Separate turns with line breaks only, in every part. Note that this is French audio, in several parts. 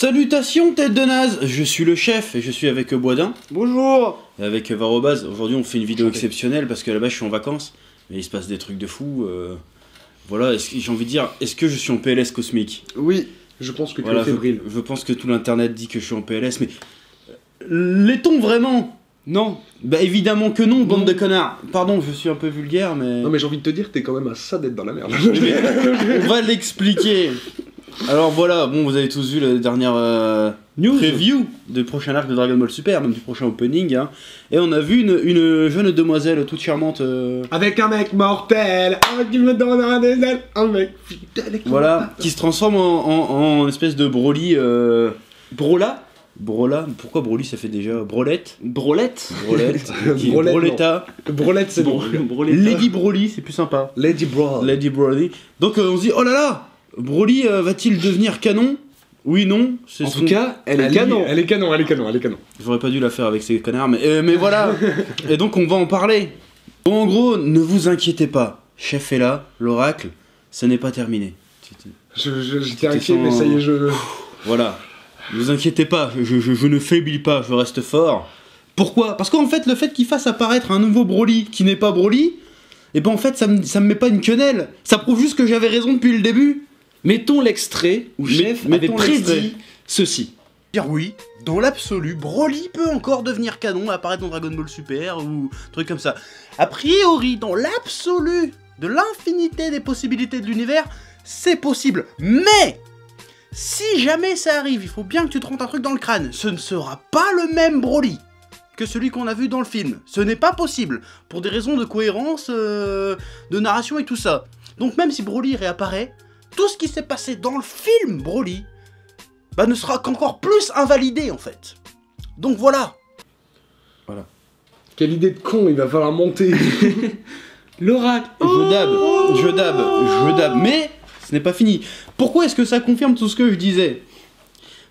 Salutations tête de naze, je suis le chef et je suis avec Boisdin.
Bonjour.
Et avec Varobaz. Aujourd'hui on fait une vidéo exceptionnelle parce que là-bas je suis en vacances. Mais il se passe des trucs de fou. Voilà, j'ai envie de dire, est-ce que je suis en PLS cosmique?
Oui, je pense que tu
voilà,
es fébrile.
Je pense que tout l'internet dit que je suis en PLS, mais... L'est-on vraiment?
Non.
Bah évidemment que non, bande de connards. Pardon, je suis un peu vulgaire, mais...
Non mais j'ai envie de te dire, t'es quand même à ça d'être dans la merde.
On va l'expliquer. Alors voilà, bon, vous avez tous vu la dernière
News
preview du prochain arc de Dragon Ball Super, même du prochain opening, hein. Et on a vu une jeune demoiselle toute charmante.
Avec un mec mortel, qui me donnera des ailes, un mec fidèle.
Voilà, qui se transforme en espèce de Broly.
Brola.
Brola, pourquoi Broly ça fait déjà Brolette.
Brolette.
Broletta.
Brolette c'est bon.
Lady Broly, c'est plus sympa.
Lady Broly.
Lady Broly. Donc on se dit, oh là là, Broly va-t-il devenir canon? Oui, non.
En tout cas, elle est canon. Elle est canon.
J'aurais pas dû la faire avec ces connards, mais voilà. Et donc on va en parler. Bon, en gros, ne vous inquiétez pas. Chef est là, l'oracle, ce n'est pas terminé.
J'étais inquiet, mais ça y est,
Voilà. Ne vous inquiétez pas, je ne faiblis pas, je reste fort. Pourquoi? Parce qu'en fait, le fait qu'il fasse apparaître un nouveau Broly qui n'est pas Broly, et ben en fait, ça me met pas une quenelle. Ça prouve juste que j'avais raison depuis le début.
Mettons l'extrait où Chef avait prédit ceci.
Dire oui, dans l'absolu, Broly peut encore devenir canon, apparaître dans Dragon Ball Super ou truc comme ça. A priori, dans l'absolu de l'infinité des possibilités de l'univers, c'est possible. Mais si jamais ça arrive, il faut bien que tu te rentres un truc dans le crâne. Ce ne sera pas le même Broly que celui qu'on a vu dans le film. Ce n'est pas possible, pour des raisons de cohérence, de narration et tout ça. Donc même si Broly réapparaît, tout ce qui s'est passé dans le film Broly, bah ne sera qu'encore plus invalidé en fait. Donc voilà. Voilà.
Quelle idée de con, il va falloir monter.
L'oracle. Je dab. Mais ce n'est pas fini. Pourquoi est-ce que ça confirme tout ce que je disais?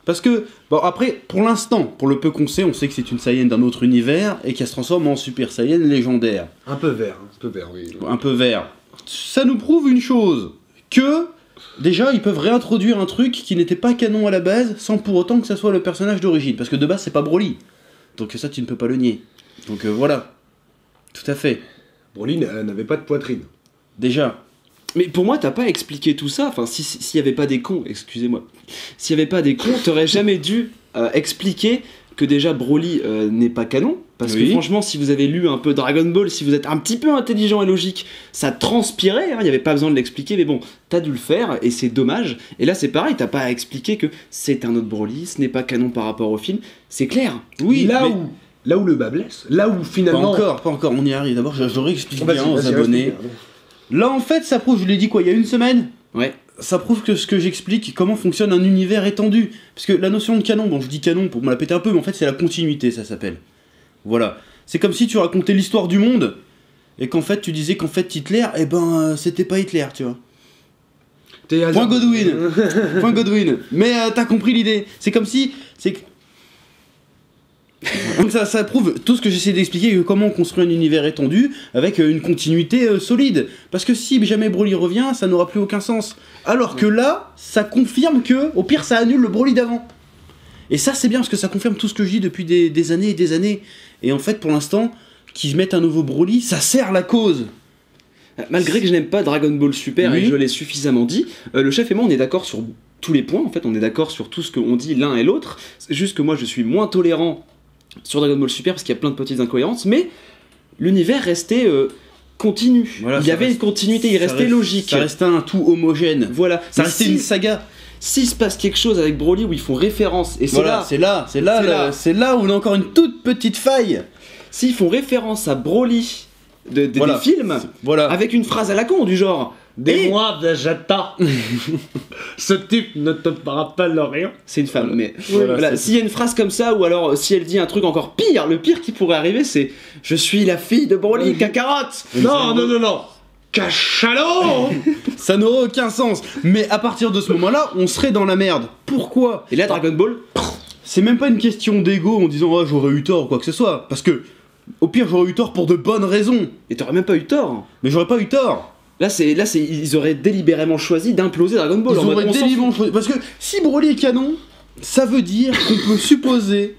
Parce que, bon après, pour l'instant, pour le peu qu'on sait, on sait que c'est une Saiyan d'un autre univers et qu'elle se transforme en Super Saiyan légendaire.
Un peu vert, oui.
Un peu vert. Ça nous prouve une chose, que déjà ils peuvent réintroduire un truc qui n'était pas canon à la base sans pour autant que ça soit le personnage d'origine. Parce que de base c'est pas Broly. Donc ça tu ne peux pas le nier. Donc voilà. Tout à fait.
Broly n'avait pas de poitrine.
Déjà.
Mais pour moi, t'as pas expliqué tout ça. Enfin, s'il y avait pas des cons, excusez-moi. S'il y avait pas des cons, t'aurais jamais dû expliquer que déjà Broly n'est pas canon. Parce que franchement, si vous avez lu un peu Dragon Ball, si vous êtes un petit peu intelligent et logique, ça transpirait, hein, il n'y avait pas besoin de l'expliquer, mais bon, t'as dû le faire, et c'est dommage. Et là, c'est pareil, t'as pas à expliquer que c'est un autre Broly, ce n'est pas canon par rapport au film, c'est clair.
Oui,
là où le bas blesse, là où finalement...
Pas encore, on y arrive. D'abord, je réexplique bien aux abonnés. Là, en fait, ça prouve, je l'ai dit quoi, il y a une semaine?
Ouais.
Ça prouve que ce que j'explique, comment fonctionne un univers étendu. Parce que la notion de canon, bon, je dis canon pour me la péter un peu, mais en fait, c'est la continuité, ça s'appelle. Voilà. C'est comme si tu racontais l'histoire du monde, et qu'en fait, tu disais qu'en fait, Hitler, eh ben, c'était pas Hitler, tu vois. Point Godwin. Point Godwin. Mais t'as compris l'idée. C'est comme si... Donc ça prouve tout ce que j'essaie d'expliquer, comment construire un univers étendu avec une continuité solide. Parce que si jamais Broly revient, ça n'aura plus aucun sens. Alors que là, ça confirme que, au pire, ça annule le Broly d'avant. Et ça c'est bien parce que ça confirme tout ce que je dis depuis des années et des années. Et en fait, pour l'instant, qu'ils mettent un nouveau Broly, ça sert la cause.
Malgré que je n'aime pas Dragon Ball Super et que je l'ai suffisamment dit, le chef et moi on est d'accord sur tous les points, en fait on est d'accord sur tout ce qu'on dit l'un et l'autre. C'est juste que moi je suis moins tolérant sur Dragon Ball Super parce qu'il y a plein de petites incohérences, mais l'univers restait continu. Voilà, il y avait une continuité, il restait logique.
Ça restait un tout homogène.
Voilà,
ça restait une saga.
S'il se passe quelque chose avec Broly où ils font référence, et c'est
là où on a encore une toute petite faille.
S'ils font référence à Broly des films, avec une phrase à la con du genre
Dis-moi Vegeta. Ce type ne te rappelle rien.
C'est une femme, mais voilà. S'il y a une phrase comme ça, ou alors si elle dit un truc encore pire, le pire qui pourrait arriver c'est je suis la fille de Broly, Kakarot.
Non. Cachalot.
Ça n'aurait aucun sens. Mais à partir de ce moment-là, on serait dans la merde. Pourquoi?
Et là, Dragon Ball,
c'est même pas une question d'ego en disant oh, j'aurais eu tort ou quoi que ce soit. Parce que, au pire, j'aurais eu tort pour de bonnes raisons.
Et t'aurais même pas eu tort.
Mais j'aurais pas eu tort.
Là, ils auraient délibérément choisi d'imploser Dragon Ball.
Ils auraient délibérément choisi. Parce que si Broly est canon, ça veut dire qu'on peut supposer...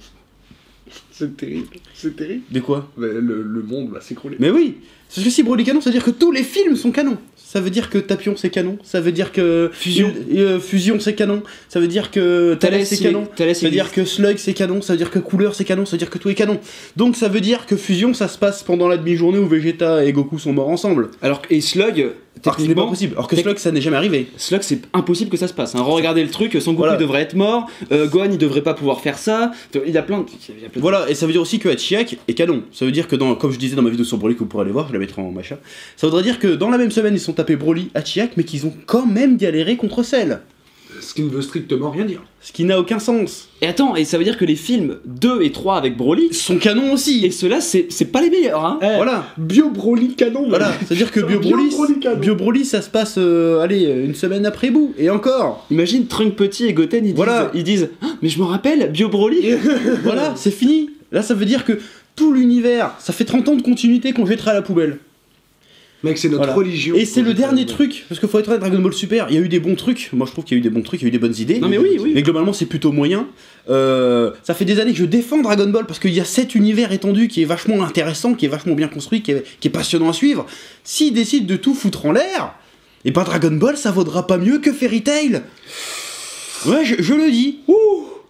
C'est terrible, c'est terrible.
De quoi?
Mais le monde va s'écrouler.
Mais oui, parce que si Broly est canon, ça veut dire que tous les films sont canons. Ça veut dire que Tapion c'est canon, ça veut dire que Fusion c'est canon, ça veut dire que Thalès c'est canon, ça veut dire que Slug c'est canon, ça veut dire que Couleur c'est canon, ça veut dire que tout est canon. Donc ça veut dire que Fusion ça se passe pendant la demi-journée où Vegeta et Goku sont morts ensemble.
Alors et Slug,
Alors que ce n'est pas possible, alors que Slug ça n'est jamais arrivé.
Slug c'est impossible que ça se passe. Hein. Regardez le truc, Son Goku devrait être mort, Gohan il devrait pas pouvoir faire ça. Il y a plein de...
Voilà, et ça veut dire aussi que Hachiak est canon. Ça veut dire que comme je disais dans ma vidéo sur Broly que vous pourrez aller voir, je la mettrai en machin. Ça voudrait dire que dans la même semaine ils sont tapés Broly, Hachiak, mais qu'ils ont quand même galéré contre Cell.
Ce qui ne veut strictement rien dire.
Ce qui n'a aucun sens.
Et attends, et ça veut dire que les films 2 et 3 avec Broly
sont canons aussi.
Et ceux-là, c'est pas les meilleurs, hein.
Voilà.
Bio Broly canon.
Voilà, c'est-à-dire que Bio Broly, ça se passe, une semaine après bout. Et encore.
Imagine Trunk Petit et Goten, ils disent ah, mais je me rappelle, Bio Broly.
Voilà, c'est fini. Là, ça veut dire que tout l'univers, ça fait 30 ans de continuité qu'on jettera à la poubelle.
Mec, c'est notre religion.
Et c'est le dernier truc, parce qu'il faut être honnête, Dragon Ball Super, il y a eu des bons trucs. Moi, je trouve qu'il y a eu des bons trucs, il y a eu des bonnes idées.
Non, mais oui.
Mais globalement, c'est plutôt moyen. Ça fait des années que je défends Dragon Ball parce qu'il y a cet univers étendu qui est vachement intéressant, qui est vachement bien construit, qui est passionnant à suivre. S'ils décident de tout foutre en l'air, et ben Dragon Ball, ça vaudra pas mieux que Fairy Tail. Ouais, je le dis.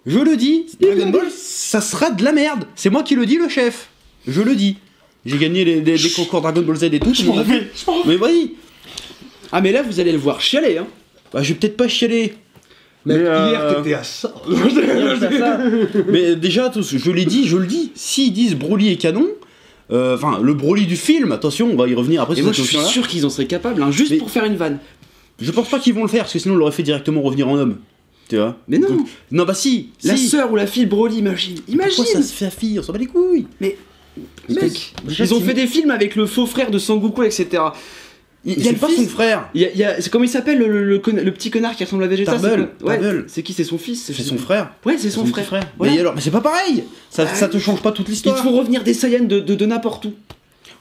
Je le dis. Dragon Ball, ça sera de la merde. C'est moi qui le dis, le chef. Je le dis. J'ai gagné des concours Dragon Ball Z et tout. Mais vas-y.
Ah mais là vous allez le voir chialer hein.
Bah je vais peut-être pas chialer.
Mais hier t'étais à ça.
Mais déjà je l'ai dit, je le dis. S'ils disent Broly est canon, enfin le Broly du film, attention, on va y revenir après.
Et moi je suis sûr qu'ils en seraient capables, hein, juste pour faire une vanne.
Je pense pas qu'ils vont le faire parce que sinon on l'aurait fait directement revenir en homme. Tu vois.
Mais non.
Donc, non bah si.
La sœur ou la fille de Broly, imagine.
Pourquoi ça se fait la fille, on s'en bat les couilles.
Mais mec, ils ont fait des films avec le faux frère de Sangoku, etc.
Il y a pas son frère.
C'est comment il s'appelle le petit connard qui ressemble à Vegeta.
Tarbell.
C'est qui? C'est son fils.
C'est son frère.
Ouais, c'est son frère.
Mais alors, mais c'est pas pareil. Ça te change pas toute l'histoire.
Ils te font revenir des Saiyans de n'importe où.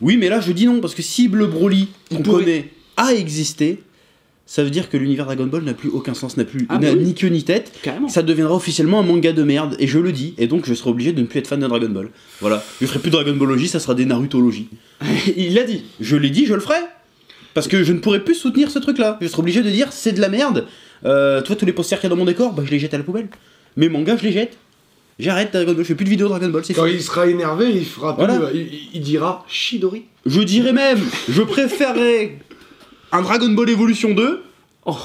Oui, mais là je dis non parce que si le Broly qu'on connaît a existé, ça veut dire que l'univers Dragon Ball n'a plus aucun sens, n'a ni queue ni tête.
Carrément.
Ça deviendra officiellement un manga de merde, et je le dis, et donc je serai obligé de ne plus être fan de Dragon Ball. Voilà. Je ferai plus de Dragon Ballologie, ça sera des Narutologie.
Il l'a dit.
Je l'ai dit, je le ferai. Parce que je ne pourrai plus soutenir ce truc-là. Je serai obligé de dire c'est de la merde. Toi, tous les posters qu'il y a dans mon décor, bah je les jette à la poubelle. Mes mangas, je les jette. J'arrête Dragon Ball, je fais plus de vidéos Dragon Ball, c'est
Quand
fini.
il sera énervé, il fera plus, il dira Chidori.
Je dirais même, je préférerais un Dragon Ball Evolution 2.
Oh.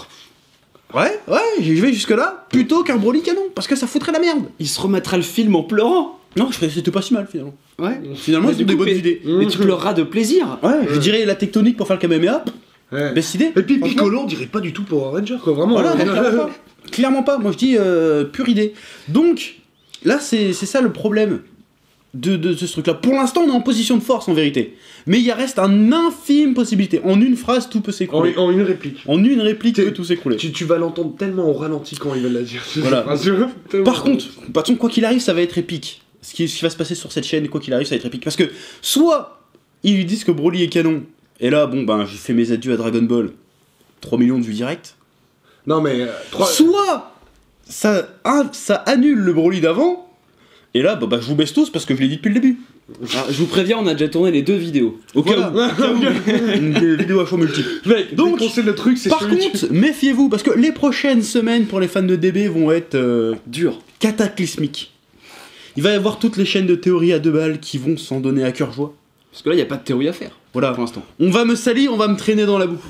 Ouais, je vais jusque là, plutôt qu'un Broly canon, parce que ça foutrait la merde.
Il se remettra le film en pleurant.
Non, c'était pas si mal finalement.
Ouais.
Finalement, ils ont des bonnes idées.
Mais tu pleureras de plaisir.
Ouais, je dirais la tectonique pour faire le Kamehameha.
Ouais.
Best idée.
Et puis Piccolo, on dirait pas du tout Power Ranger, quoi, vraiment.
Voilà, clairement pas. Moi je dis pure idée. Donc, là, c'est ça le problème de ce truc-là. Pour l'instant, on est en position de force en vérité. Mais il reste une infime possibilité. En une phrase, tout peut s'écrouler.
En une réplique.
En une réplique, peut tout s'écrouler.
Tu vas l'entendre tellement au ralenti quand il va la dire.
Voilà. Par contre, quoi qu'il arrive, ça va être épique. Ce qui va se passer sur cette chaîne, quoi qu'il arrive, ça va être épique. Parce que, soit ils lui disent que Broly est canon, et là, bon, ben, j'ai fait mes adieux à Dragon Ball, 3 millions de vues directes.
Non, mais.
Soit ça annule le Broly d'avant, et là, bah, je vous baisse tous parce que je l'ai dit depuis le début.
Alors, je vous préviens, on a déjà tourné les 2 vidéos.
Au cas où. Une vidéo à choix multiple.
Mec, donc, le truc, c'est
par contre, méfiez-vous, parce que les prochaines semaines pour les fans de DB vont être
dures,
cataclysmiques. Il va y avoir toutes les chaînes de théorie à 2 balles qui vont s'en donner à cœur joie.
Parce que là, il n'y a pas de théorie à faire.
Voilà.
Pour l'instant.
On va me salir, on va me traîner dans la boue.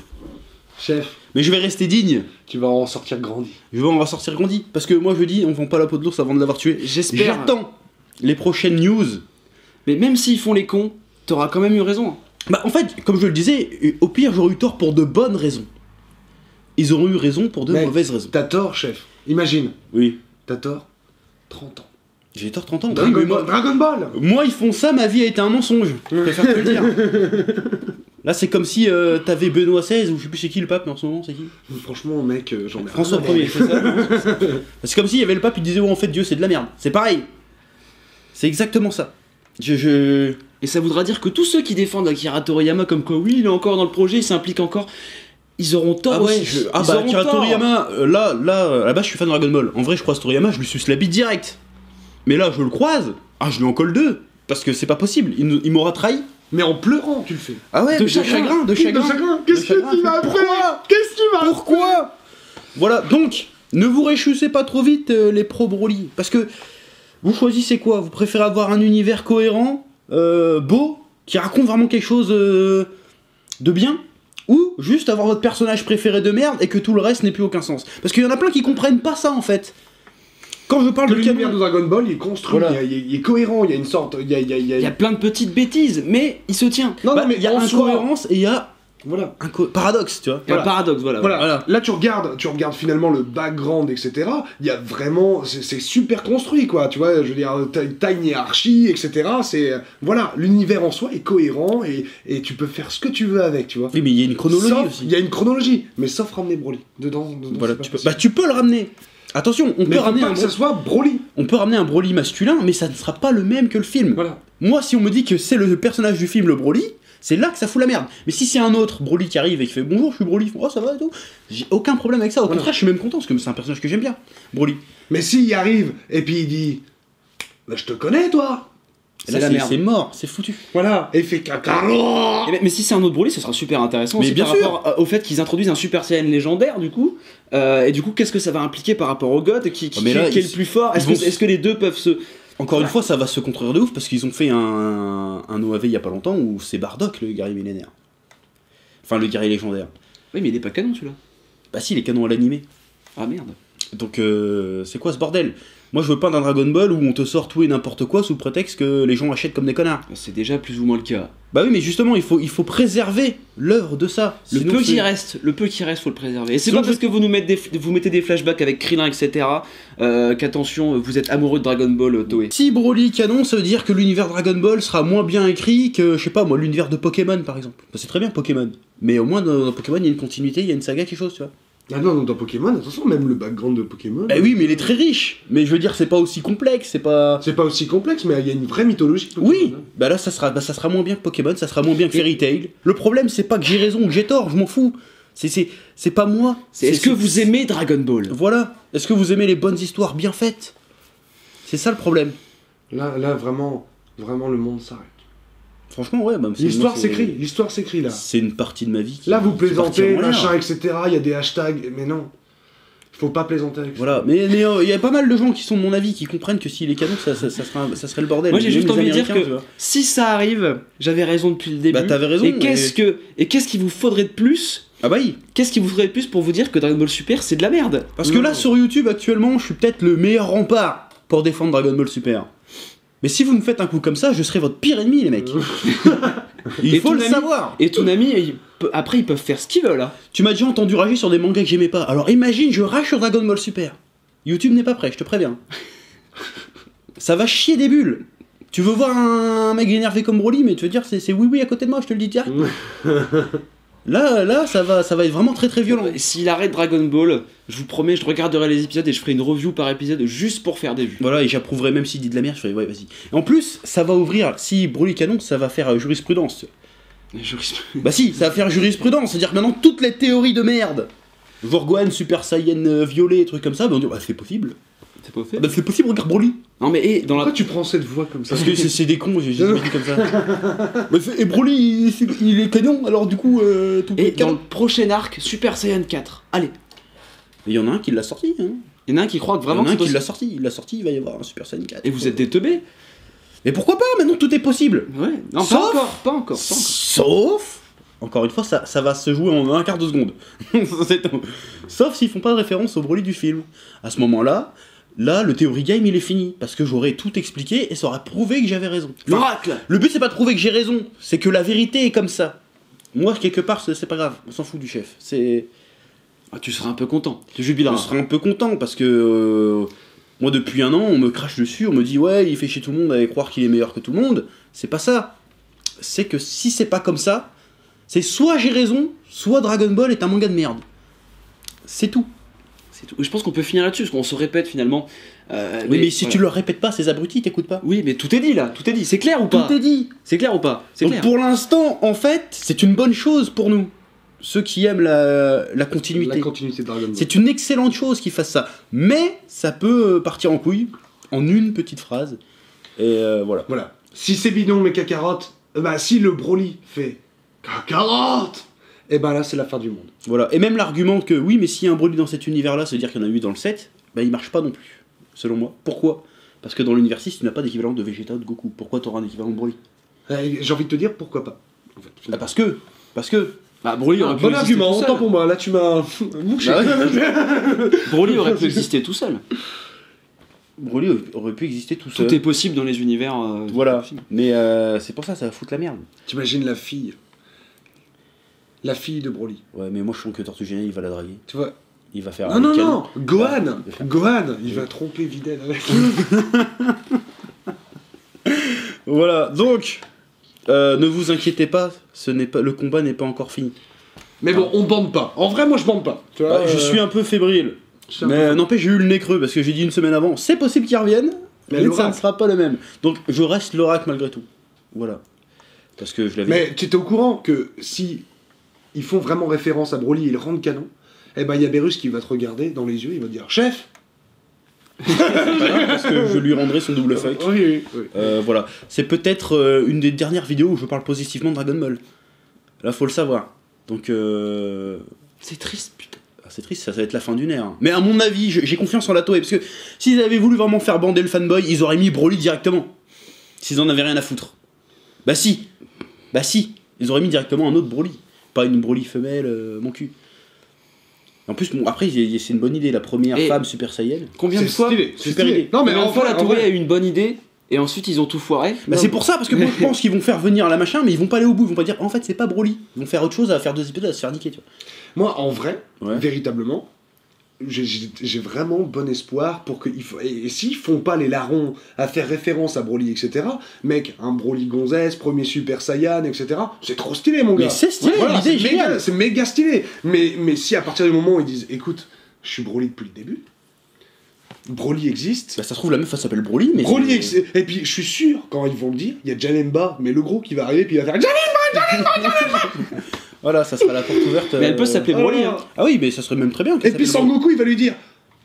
Chef.
Mais je vais rester digne.
Tu vas en sortir grandi.
Je vais en ressortir grandi. Parce que moi, je dis, on vend pas la peau de l'ours avant de l'avoir tué.
J'espère.
J'attends les prochaines news.
Mais même s'ils font les cons, t'auras quand même eu raison.
Bah, en fait, comme je le disais, au pire, j'aurais eu tort pour de bonnes raisons. Ils auront eu raison pour de mauvaises raisons.
T'as tort, chef. Imagine.
Oui.
T'as tort. 30 ans.
J'ai tort 30 ans.
Dragon Ball.
Moi, ils font ça, ma vie a été un mensonge. Je préfère te le dire. Là, c'est comme si t'avais Benoît XVI, ou je sais plus c'est qui le pape, mais en ce moment, c'est qui?
Franchement, mec, j'en ai
François Ier, c'est ça. C'est comme s'il y avait le pape, il disait, oh, en fait, Dieu, c'est de la merde. C'est pareil. C'est exactement ça.
Et ça voudra dire que tous ceux qui défendent Akira Toriyama comme quoi, oui, il est encore dans le projet, il s'implique encore. ils auront tort
Ah ouais,
aussi.
ah
Ils
bah
auront
Akira
tort.
Toriyama, là-bas je suis fan de Dragon Ball. En vrai, je croise Toriyama, je lui suce la bite direct. Mais là, je le croise, je lui en colle deux. Parce que c'est pas possible, il m'aura trahi.
Mais en pleurant, tu le fais.
Ah ouais, de chagrin.
Qu'est-ce que tu m'as fait? Qu'est-ce que tu m'as fait?
Pourquoi? Voilà, donc, ne vous réchaussez pas trop vite les pro Broly. Parce que vous choisissez quoi? Vous préférez avoir un univers cohérent, beau, qui raconte vraiment quelque chose de bien? Ou juste avoir votre personnage préféré de merde et que tout le reste n'ait plus aucun sens? Parce qu'il y en a plein qui comprennent pas ça en fait. Quand je parle de
l'univers de Dragon Ball, il est construit,
Voilà.
il est cohérent, il y a une sorte...
Il y a plein de petites bêtises, mais il se tient.
Non,
bah,
non, mais
il y a
en soi-
incohérence et il y a
Voilà.
un paradoxe, tu vois.
Il y a un paradoxe, voilà.
Voilà. Là, tu regardes finalement le background, etc. Il y a vraiment... C'est super construit, quoi. Tu vois, je veux dire, t'as une hiérarchie, etc. C'est... Voilà, l'univers en soi est cohérent et tu peux faire ce que tu veux avec, tu vois.
Oui, mais il y a une chronologie
Sauf-
aussi.
Il y a une chronologie, mais sauf ramener Broly. Dedans
Voilà,
c'est pas
tu peux,
possible.
tu peux le ramener. Attention, on
Mais
peut
faut
ramener
pas que ça soit Broly.
on peut ramener un Broly masculin, mais ça ne sera pas le même que le film.
Voilà.
Moi, si on me dit que c'est le personnage du film, le Broly, c'est là que ça fout la merde. Mais si c'est un autre Broly qui arrive et qui fait bonjour, je suis Broly, oh ça va et tout, j'ai aucun problème avec ça. Au
Voilà.
contraire, je suis même content parce que c'est un personnage que j'aime bien, Broly.
Mais s'il y arrive, et puis il dit... Bah, je te connais, toi.
Et
C'est
là,
la merde.
c'est mort, c'est foutu.
Voilà. Et il fait caca.
Mais si c'est un autre Broly, ce sera super intéressant.
Mais
aussi
bien
par
sûr.
rapport au fait qu'ils introduisent un Super Saiyan légendaire, du coup. Et du coup, qu'est-ce que ça va impliquer par rapport au God qui
mais là,
est le
ils-
plus fort?
ils vont-
Est-ce que les deux peuvent se.
Encore une fois, ça va se contredire de ouf parce qu'ils ont fait un OAV il y a pas longtemps où c'est Bardock le guerrier millénaire. Enfin, le guerrier légendaire.
Oui, mais il est pas canon celui-là.
Bah si, il est canon à l'animé.
Ah merde.
Donc c'est quoi ce bordel? Moi je veux pas d'un Dragon Ball où on te sort tout et n'importe quoi sous prétexte que les gens achètent comme des connards.
C'est déjà plus ou moins le cas.
Bah oui mais justement il faut préserver l'œuvre de ça.
Le
Sinon,
peu
c'est-
qui reste, faut le préserver. Et c'est
Sinon,
pas parce que vous mettez des flashbacks avec Krillin, etc. Qu'attention, vous êtes amoureux de Dragon Ball, Toei.
Si Broly canon, ça veut dire que l'univers Dragon Ball sera moins bien écrit que, je sais pas moi, l'univers de Pokémon par exemple. Bah, c'est très bien Pokémon. Mais au moins dans Pokémon il y a une continuité, il y a une saga, quelque chose, tu vois.
Ah non, dans Pokémon, attention, même le background de Pokémon...
Bah oui mais il est très riche. Mais je veux dire c'est pas aussi complexe, c'est pas...
C'est pas aussi complexe, mais il y a une vraie mythologie. Pokémon,
Oui,
hein.
bah là ça sera moins bien que Pokémon, ça sera moins bien que Fairy Tail. Le problème c'est pas que j'ai raison ou que j'ai tort, je m'en fous. C'est pas moi.
Est-ce que vous aimez Dragon Ball?
Voilà. Est-ce que vous aimez les bonnes histoires bien faites? C'est ça le problème.
Là, vraiment, le monde s'arrête.
Franchement ouais. Bah,
L'histoire
moi,
s'écrit, là.
C'est une partie de ma vie.
Là, vous
qui est partie
plaisantez,
en l'air.
machin, etc. Il y a des hashtags, mais non. Faut pas plaisanter avec ça.
Voilà. Mais il y a pas mal de gens qui sont de mon avis qui comprennent que s'il est canon, ça serait le bordel.
Moi j'ai
Même
juste
les
envie de dire
Américains,
que
tu vois.
si ça arrive, j'avais raison depuis le début.
Bah t'avais raison.
Et qu'est-ce qu'il vous faudrait de plus?
Ah bah oui.
Qu'est-ce qu'il vous faudrait de plus pour vous dire que Dragon Ball Super c'est de la merde?
Parce que là sur YouTube actuellement, je suis peut-être le meilleur rempart pour défendre Dragon Ball Super. Mais si vous me faites un coup comme ça, je serai votre pire ennemi, les mecs. Il
Et
faut le
Toonami-
savoir.
Et Toonami, après ils peuvent faire ce qu'ils veulent là.
Tu m'as déjà entendu rager sur des mangas que j'aimais pas. Alors imagine, je rage sur Dragon Ball Super. YouTube n'est pas prêt, je te préviens. Ça va chier des bulles. Tu veux voir un mec énervé comme Broly, mais tu veux dire c'est oui à côté de moi, je te le dis direct. Là, ça va être vraiment très très violent.
Et s'il arrête Dragon Ball, je vous promets, je regarderai les épisodes et je ferai une review par épisode juste pour faire des vues.
Voilà, et j'approuverai même s'il dit de la merde, je ferai ouais, vas-y. En plus, ça va ouvrir, si Broly canon, ça va faire jurisprudence. Bah si, ça va faire jurisprudence, c'est-à-dire que maintenant toutes les théories de merde, genre Gohan, Super Saiyan violet, trucs comme ça, bah on dit bah c'est possible.
C'est pas fait.
Bah c'est possible, regarde Broly.
Non mais dans
Pourquoi
la...
tu prends cette voix comme ça?
Parce que c'est des cons, j'ai jamais dit comme ça. Bah, et Broly, il est canon, alors du coup, tout
Et
est
dans
canon.
le prochain arc, Super Saiyan 4. Allez.
Il y en a un qui l'a sorti, hein.
Il y en a un qui croit que
Il y en
vraiment
a un
que c'est
qui l'a
possible.
sorti, il l'a sorti, il va y avoir un Super Saiyan 4.
Et vous êtes des teubés?
Mais pourquoi pas, maintenant tout est possible.
Ouais. Non,
Sauf-
pas encore.
Sauf, encore une fois, ça va se jouer en un quart de seconde. C'est tout. Sauf s'ils font pas de référence au Broly du film. À ce moment-là, le théorie game il est fini. Parce que j'aurais tout expliqué et ça aurait prouvé que j'avais raison. Enfin,
L'oracle.
le but c'est pas de prouver que j'ai raison, c'est que la vérité est comme ça. Moi, quelque part, c'est pas grave, on s'en fout du chef.
Ah, tu seras un peu content. Tu
Je
jubileras.
serais un peu content parce que moi, depuis un an, on me crache dessus, on me dit ouais, il fait chier tout le monde à croire qu'il est meilleur que tout le monde. C'est pas ça. C'est que si c'est pas comme ça, c'est soit j'ai raison, soit Dragon Ball est un manga de merde. C'est tout.
C'est tout. Je pense qu'on peut finir là-dessus parce qu'on se répète finalement.
Oui, mais si
voilà.
tu leur répètes pas, ces abrutis t'écoutent pas.
Oui, mais tout est dit là. Tout est dit. C'est clair ou pas?
Tout est dit.
C'est clair ou pas? C'est
Donc
clair.
pour l'instant, en fait, c'est une bonne chose pour nous. ceux qui aiment la continuité.
La continuité de Dragon Ball.
C'est une excellente chose qu'ils fassent ça. Mais ça peut partir en couille en une petite phrase. Et voilà.
Voilà. Si c'est bidon mais cacarotte, bah si le Broly fait cacarotte, et bah là c'est la fin du monde.
Voilà. Et même l'argument que oui, mais s'il y a un Broly dans cet univers-là, ça veut dire qu'il y en a 8 dans le 7, bah il marche pas non plus, selon moi. Pourquoi ? Parce que dans l'univers 6, tu n'as pas d'équivalent de Vegeta ou de Goku. Pourquoi t'auras un équivalent de Broly ?
J'ai envie de te dire pourquoi pas. En fait.
Ah, parce que...
Bah, Broly aurait pu
Bon
exister
argument,
tout
autant
seul.
pour moi, là tu m'as mouché.
Bah ouais.
Broly aurait pu exister tout seul.
Broly aurait pu exister tout seul.
Tout est possible dans les univers.
Voilà.
possibles.
Mais c'est pour ça, ça va foutre la merde.
T'imagines la fille. La fille de Broly.
Ouais, mais moi je sens que Tortue Géniale, il va la draguer.
Tu vois.
Il va faire
Non,
un
non,
câlin.
non, Gohan,
Ah,
Gohan, il va tromper Videl avec.
Voilà, donc, ne vous inquiétez pas, le combat n'est pas encore fini.
Mais bon, on bande pas. En vrai, moi je bande pas. Tu vois,
Je suis un peu fébrile.
je suis un
Mais
peu-
n'empêche, j'ai eu le nez creux parce que j'ai dit une semaine avant, c'est possible qu'il revienne,
Mais
mais ça
l'oracle.
ne sera pas le même. Donc je reste l'oracle malgré tout. Voilà. Parce que je l'avais
Mais tu étais au courant que si ils font vraiment référence à Broly et ils rendent canon, eh ben il y a Beerus qui va te regarder dans les yeux, il va te dire chef.
dit, parce que je lui rendrai son double fuck.
Oui, oui.
Voilà. C'est peut-être une des dernières vidéos où je parle positivement de Dragon Ball. Là, faut le savoir. Donc,
C'est triste, putain.
c'est triste, ça va être la fin d'une ère. Hein. Mais à mon avis, j'ai confiance en la Toei, parce que s'ils avaient voulu vraiment faire bander le fanboy, ils auraient mis Broly directement. S'ils en avaient rien à foutre. Bah si. Ils auraient mis directement un autre Broly. Pas une Broly femelle, mon cul. En plus, bon, après, c'est une bonne idée, la première
Et-
femme Super Saiyan.
Combien de
C'est
fois
stylé, c'est
super
stylé.
idée.
Non mais
Combien
en
de fois
vrai,
la
en
Toei
vrai-
a eu une bonne idée et ensuite ils ont tout foiré.
Bah c'est pour ça, parce que moi je pense qu'ils vont faire venir la machin, mais ils vont pas aller au bout, ils vont pas dire en fait c'est pas Broly. Ils vont faire autre chose, à faire 2 épisodes, à se faire niquer, tu
Moi, en vrai,
vois. Ouais.
véritablement, j'ai vraiment bon espoir pour que. Et s'ils font pas les larrons à faire référence à Broly, etc., mec, un Broly gonzesse, premier Super Saiyan, etc., c'est trop stylé, mon gars.
Mais c'est stylé,
Voilà,
l'idée est
c'est méga,
géniale.
c'est méga stylé. Mais si à partir du moment où ils disent, écoute, je suis Broly depuis le début, Broly existe.
Bah ça se trouve la meuf elle s'appelle Broly, mais.
Broly
c'est-
existe. Et puis je suis sûr, quand ils vont le dire, il y a Janemba, mais le gros qui va arriver, puis il va faire
Voilà, ça sera la porte ouverte.
Mais elle peut s'appeler Broly. Hein.
Ah oui, mais ça serait même très bien.
Et
qu'elle
puis
s'appelle
Sangoku, il va lui dire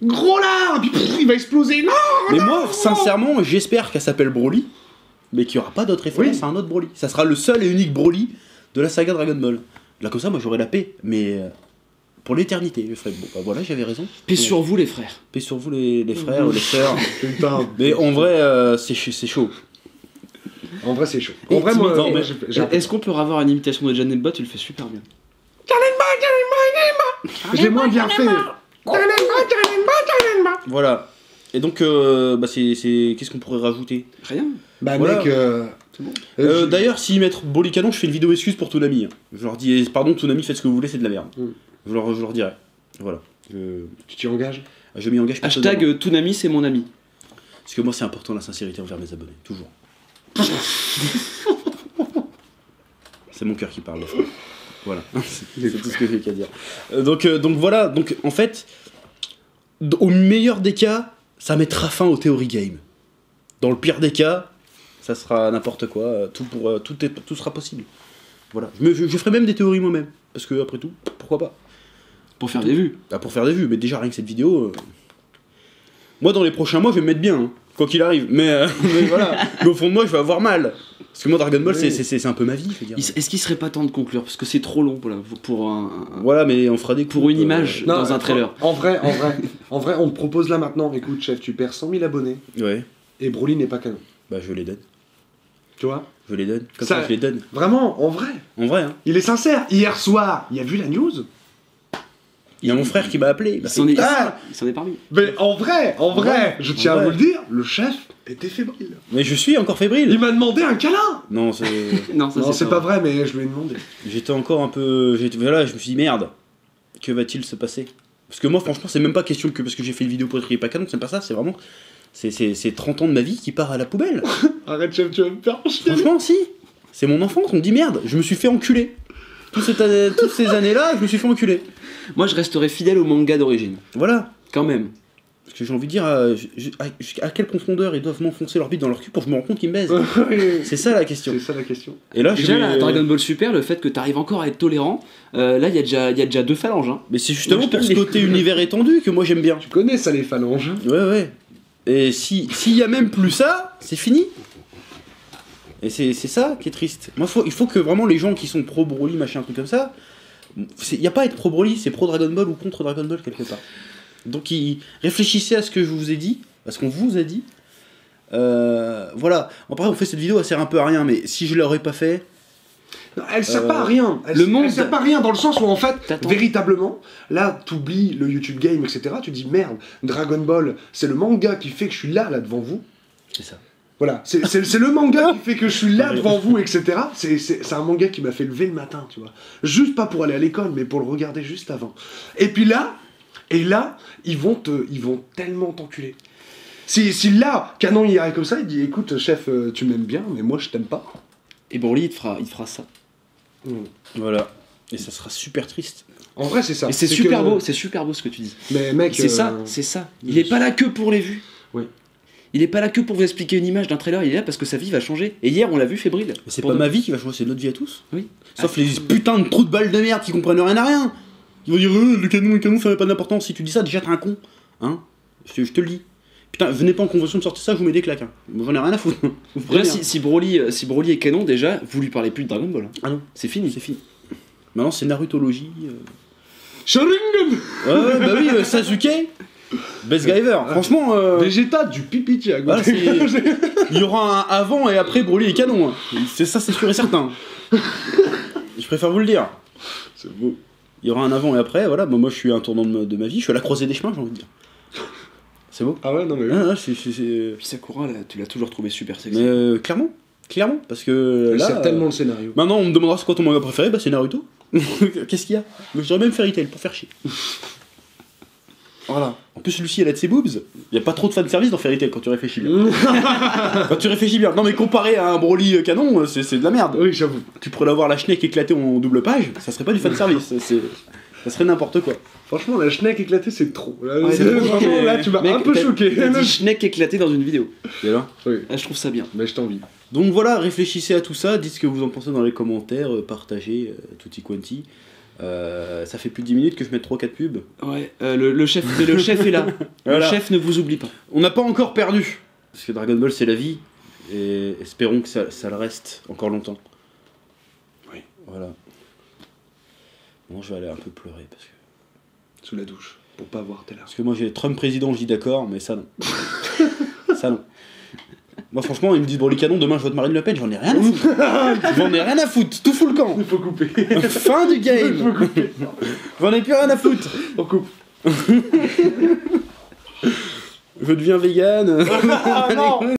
gros là, et puis pff, il va exploser. Non.
Broly. Mais moi, sincèrement, j'espère qu'elle s'appelle Broly, mais qu'il y aura pas d'autre référence
Oui.
à un autre Broly. Ça sera le seul et unique Broly de la saga Dragon Ball. Là comme ça, moi j'aurai la paix, mais pour l'éternité. Je ferai bon, bah voilà, j'avais raison.
Paix sur vous les frères.
Paix sur vous les frères, les sœurs.
Putain.
Mais en vrai, c'est chaud.
En vrai, c'est chaud.
Et
En vrai, moi,
timide,
moi,
mais-
j'ai-
Est-ce qu'on peut avoir une imitation de Janemba? Tu le fais super bien.
je l'ai moins bien fait.
Voilà. Et donc, bah qu'est-ce qu'on pourrait rajouter?
Rien.
Bah,
Voilà.
mec.
C'est bon.
D'ailleurs, s'ils mettent Broly Canon, je fais une vidéo excuse pour Toonami. Hein. Je leur dis, pardon Toonami, faites ce que vous voulez, c'est de la merde.
Mm.
Je leur dirai. Voilà.
Tu t'y engages?
Je m'y engage personnellement.
Hashtag Toonami c'est mon ami.
Parce que moi, c'est important la sincérité envers mes abonnés. Toujours. C'est mon cœur qui parle, les frères. Voilà. c'est tout ce que j'ai qu'à dire. Donc voilà. Donc en fait, au meilleur des cas, ça mettra fin au Theory Game. Dans le pire des cas, ça sera n'importe quoi. Tout sera possible. Voilà. Je ferai même des théories moi-même. Parce que après tout, pourquoi pas?
Pour faire des vues.
Bah, pour faire des vues, mais déjà rien que cette vidéo. Moi, dans les prochains mois, je vais me mettre bien, hein, quoi qu'il arrive. Mais voilà. Mais au fond de moi, je vais avoir mal. Parce que moi, Dragon Ball,
Oui.
c'est un peu ma vie, je veux dire.
Est-ce qu'il serait pas temps de conclure? Parce que c'est trop long pour
Voilà, mais on fera des
pour
coupes,
une image
Non,
dans un trailer.
En vrai, on te propose là maintenant. Écoute, chef, tu perds 100 000 abonnés
Ouais,
et Broly n'est pas canon.
bah je les donne.
Tu vois?
Je les donne. Comme
Ça-
ça, je les donne.
Vraiment, en vrai.
En vrai, hein.
Il est sincère. Hier soir, il a vu la news.
Il y a mon frère qui m'a appelé.
Il s'en est,
Ah
il s'en est parmi.
Mais en vrai, je tiens
en
à
vrai.
vous le dire, le chef était fébrile.
Mais je suis encore fébrile.
Il m'a demandé un câlin.
Non, c'est...
Non, ça
Non, c'est pas vrai, mais je lui ai demandé.
J'étais encore un peu... Voilà, je me suis dit, merde, que va-t-il se passer? Parce que moi, franchement, c'est même pas question que parce que j'ai fait une vidéo pour être pas canon, c'est pas ça, c'est vraiment... C'est 30 ans de ma vie qui part à la poubelle.
Arrête, chef, tu vas me faire chier.
Franchement, si. C'est mon enfance, on me dit merde, je me suis fait enculer. Toutes ces années-là, je me suis fait enculer.
Moi je resterai fidèle au manga d'origine.
Voilà.
Quand même.
Parce que j'ai envie de dire, à quelle profondeur ils doivent m'enfoncer leur bite dans leur cul pour que je me rende compte qu'ils me baisent. C'est ça la question.
C'est ça la question.
Et là,
Déjà, là, Dragon Ball Super, le fait que t'arrives encore à être tolérant, là, il y a déjà 2 phalanges. Hein.
Mais c'est justement pour ce côté univers étendu que moi j'aime bien.
Tu connais ça, les phalanges.
Ouais. Et s'il y a même plus ça, c'est fini. Et c'est ça qui est triste. Moi, il faut que vraiment les gens qui sont pro Broly, machin, un truc comme ça, il n'y a pas à être pro Broly, c'est pro Dragon Ball ou contre Dragon Ball quelque part. Donc réfléchissez à ce que je vous ai dit, à ce qu'on vous a dit. Voilà. Après, on fait cette vidéo, elle sert un peu à rien, mais si je l'aurais pas fait...
Non, elle sert pas à rien. Elle sert pas à rien dans le sens où en fait, véritablement, là, t'oublies le YouTube Game, etc. Tu dis merde, Dragon Ball, c'est le manga qui fait que je suis là devant vous.
C'est ça.
Voilà, c'est le manga qui fait que je suis là devant vous, etc. C'est un manga qui m'a fait lever le matin, tu vois. Juste pas pour aller à l'école, mais pour le regarder juste avant. Et puis là, ils vont tellement t'enculer. Si là, Canon il arrive comme ça, il dit écoute chef, tu m'aimes bien, mais moi je t'aime pas.
Et Broly, il fera ça.
Voilà. Et ça sera super triste.
En vrai, c'est ça.
Et c'est super beau ce que tu dis.
Mais mec,
c'est ça. Il est pas là que pour les vues.
Oui.
Il est pas là que pour vous expliquer une image d'un trailer, il est là parce que sa vie va changer. Et hier, on l'a vu fébrile.
Mais c'est pas ma vie qui va changer, c'est notre vie à tous.
Oui.
Sauf les putains de trous de balles de merde qui comprennent rien à rien. Ils vont dire le canon, ça n'a pas d'importance. Si tu dis ça, déjà t'es un con. Hein, je te le dis. Putain, venez pas en convention de sortir ça, je vous mets des claques. Hein. J'en ai rien à foutre.
Là, si Broly est canon, déjà, vous lui parlez plus de Dragon Ball.
Ah non,
c'est fini.
Maintenant, c'est Narutologie.
Sharingan.
Ouais, bah oui, Sasuke. Best guy ever. Franchement.
Vegeta du pipi
voilà, il y aura un avant et après Broly et canon. Hein. C'est ça, c'est sûr et certain. Je préfère vous le dire.
C'est beau.
Il y aura un avant et après, voilà. Moi, je suis à un tournant de ma vie. Je suis à la croisée des chemins, j'ai envie de dire. C'est beau.
Ah ouais, non mais...
Puis Sakura, là, tu l'as toujours trouvé super sexy.
Mais clairement, parce que là...
C'est tellement le scénario.
Maintenant, on me demandera c'est quoi ton manga préféré, bah c'est Naruto. Qu'est-ce qu'il y a? Je dirais même Fairy Tail, pour faire chier. Voilà. En plus, Lucie, elle a de ses boobs. Il y a pas trop de fanservice dans Fairy Tail quand tu réfléchis bien. Quand tu réfléchis bien. Non mais comparé à un Broly canon, c'est de la merde.
Oui, j'avoue.
Tu pourrais avoir la Schneck éclatée en double page, ça serait pas du fanservice. Ça serait n'importe quoi.
Franchement, la Schneck éclatée, c'est trop. Là,
ouais,
franchement, là, tu m'as un peu choqué.
T'as dit Schneck éclatée dans une vidéo.
Et là
oui.
Ah, je trouve ça bien.
Mais je t'envie.
Donc voilà, réfléchissez à tout ça, dites ce que vous en pensez dans les commentaires, partagez, tutti quanti. Ça fait plus de 10 minutes que je mets 3-4 pubs.
Ouais, le chef est là. Voilà. Le chef ne vous oublie pas.
On n'a pas encore perdu. Parce que Dragon Ball c'est la vie. Et espérons que ça le reste encore longtemps.
Oui.
Voilà. Bon, je vais aller un peu pleurer parce que...
Sous la douche, pour pas voir tes larmes.
Parce que moi j'ai Trump président, je dis d'accord, mais ça non. Ça non. Moi franchement, ils me disent Broly canon, demain je vote Marine Le Pen, j'en ai rien à foutre. J'en ai rien à foutre, tout fout le camp.
Il faut couper.
Fin du game.
Il faut couper.
J'en ai plus rien à foutre.
On coupe.
Je deviens vegan.
Ah non.